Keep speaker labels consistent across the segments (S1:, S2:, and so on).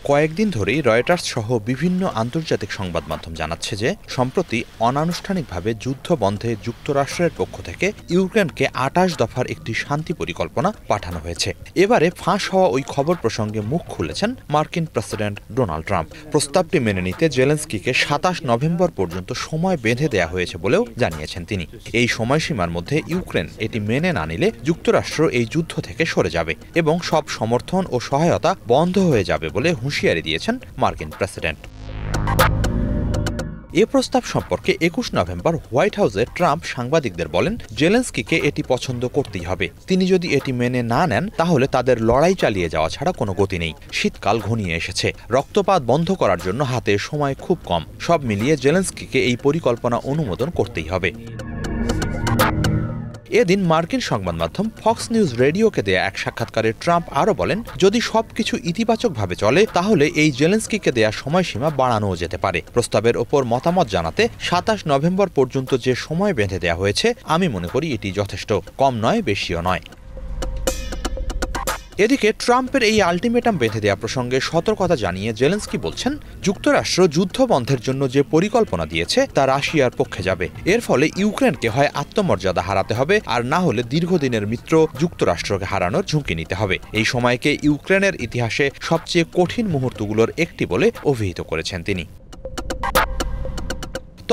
S1: কয়েকদিন ধরেই রয়টার্স সহ বিভিন্ন আন্তর্জাতিক সংবাদ মাধ্যম জানাচ্ছে যে সম্প্রতি অনানুষ্ঠানিকভাবে যুদ্ধ বন্ধে যুক্তরাষ্ট্রের পক্ষ থেকে ইউক্রেনকে ২৮ দফার একটি শান্তি পরিকল্পনা পাঠানো হয়েছে। এবারে ফাঁস হওয়া ওই খবর প্রসঙ্গে মুখ খুলেছেন মার্কিন প্রেসিডেন্ট ডোনাল্ড ট্রাম্প। প্রস্তাবটি মেনে নিতে জেলেনস্কিকে ২৭ নভেম্বর পর্যন্ত সময় বেঁধে দেয়া হয়েছে বলেও জানিয়েছেন তিনি। এই সময়সীমার মধ্যে ইউক্রেন এটি মেনে না নিলে যুক্তরাষ্ট্র এই যুদ্ধ থেকে সরে যাবে এবং সব সমর্থন ও সহায়তা বন্ধ হয়ে যাবে বলে হুঁশিয়ারি দিয়েছেন মার্কিন প্রেসিডেন্ট। এ প্রস্তাব সম্পর্কে ২১ নভেম্বর হোয়াইট হাউসে ট্রাম্প সাংবাদিকদের বলেন, জেলেনস্কিকে এটি পছন্দ করতেই হবে। তিনি যদি এটি মেনে না নেন তাহলে তাদের লড়াই চালিয়ে যাওয়া ছাড়া কোনো গতি নেই। শীতকাল ঘনিয়ে এসেছে, রক্তপাত বন্ধ করার জন্য হাতে সময় খুব কম। সব মিলিয়ে জেলেনস্কিকে এই পরিকল্পনা অনুমোদন করতেই হবে। এদিন মার্কিন সংবাদ মাধ্যম ফক্স নিউজ রেডিওকে দেয়া এক সাক্ষাৎকারে ট্রাম্প আরও বলেন, যদি সবকিছু ইতিবাচকভাবে চলে তাহলে এই জেলেনস্কিকে দেয়া সময়সীমা বাড়ানোও যেতে পারে। প্রস্তাবের ওপর মতামত জানাতে ২৭ নভেম্বর পর্যন্ত যে সময় বেঁধে দেয়া হয়েছে আমি মনে করি এটি যথেষ্ট, কম নয় বেশিও নয়। এদিকে ট্রাম্পের এই আলটিমেটাম বেঁধে দেওয়া প্রসঙ্গে সতর্কতা জানিয়ে জেলেনস্কি বলছেন, যুক্তরাষ্ট্র যুদ্ধ বন্ধের জন্য যে পরিকল্পনা দিয়েছে তা রাশিয়ার পক্ষে যাবে। এর ফলে ইউক্রেনকে হয় আত্মমর্যাদা হারাতে হবে, আর না হলে দীর্ঘদিনের মিত্র যুক্তরাষ্ট্রকে হারানোর ঝুঁকি নিতে হবে। এই সময়কে ইউক্রেনের ইতিহাসে সবচেয়ে কঠিন মুহূর্তগুলোর একটি বলে অভিহিত করেছেন তিনি।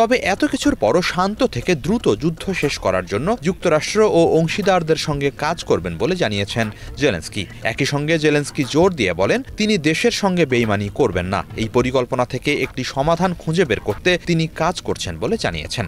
S1: তবে এত কিছুর পরও শান্ত থেকে দ্রুত যুদ্ধ শেষ করার জন্য যুক্তরাষ্ট্র ও অংশীদারদের সঙ্গে কাজ করবেন বলে জানিয়েছেন জেলেনস্কি। একই সঙ্গে জেলেনস্কি জোর দিয়ে বলেন, তিনি দেশের সঙ্গে বেইমানি করবেন না। এই পরিকল্পনা থেকে একটি সমাধান খুঁজে বের করতে তিনি কাজ করছেন বলে জানিয়েছেন।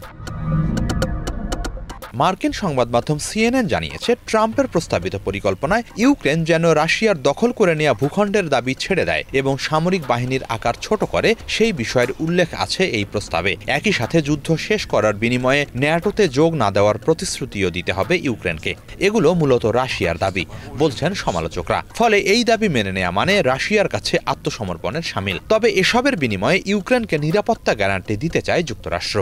S1: মার্কিন সংবাদ মাধ্যম সিএনএন জানিয়েছে, ট্রাম্পের প্রস্তাবিত পরিকল্পনায় ইউক্রেন যেন রাশিয়ার দখল করে নেওয়া ভূখণ্ডের দাবি ছেড়ে দেয় এবং সামরিক বাহিনীর আকার ছোট করে, সেই বিষয়ের উল্লেখ আছে এই প্রস্তাবে। একই সাথে যুদ্ধ শেষ করার বিনিময়ে ন্যাটোতে যোগ না দেওয়ার প্রতিশ্রুতিও দিতে হবে ইউক্রেনকে। এগুলো মূলত রাশিয়ার দাবি, বলছেন সমালোচকরা। ফলে এই দাবি মেনে নেওয়া মানে রাশিয়ার কাছে আত্মসমর্পণের শামিল। তবে এসবের বিনিময়ে ইউক্রেনকে নিরাপত্তা গ্যারান্টি দিতে চায় যুক্তরাষ্ট্র।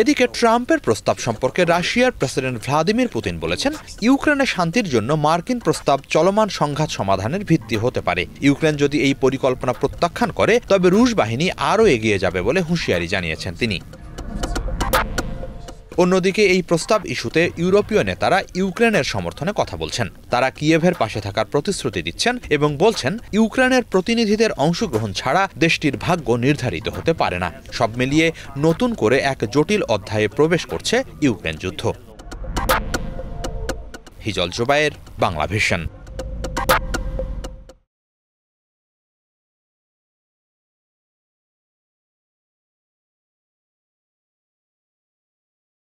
S1: এদিকে ট্রাম্পের প্রস্তাব সম্পর্কে রাশিয়ার প্রেসিডেন্ট ভ্লাদিমির পুতিন বলেছেন, ইউক্রেনের শান্তির জন্য মার্কিন প্রস্তাব চলমান সংঘাত সমাধানের ভিত্তি হতে পারে। ইউক্রেন যদি এই পরিকল্পনা প্রত্যাখ্যান করে তবে রুশ বাহিনী আরও এগিয়ে যাবে বলে হুঁশিয়ারি জানিয়েছেন তিনি। অন্যদিকে এই প্রস্তাব ইস্যুতে ইউরোপীয় নেতারা ইউক্রেনের সমর্থনে কথা বলছেন। তারা কিয়েভের পাশে থাকার প্রতিশ্রুতি দিচ্ছেন এবং বলছেন, ইউক্রেনের প্রতিনিধিদের অংশগ্রহণ ছাড়া দেশটির ভাগ্য নির্ধারিত হতে পারে না। সব মিলিয়ে নতুন করে এক জটিল অধ্যায়ে প্রবেশ করছে ইউক্রেন যুদ্ধ। হিজল জোবায়ের, বাংলা ভিশন।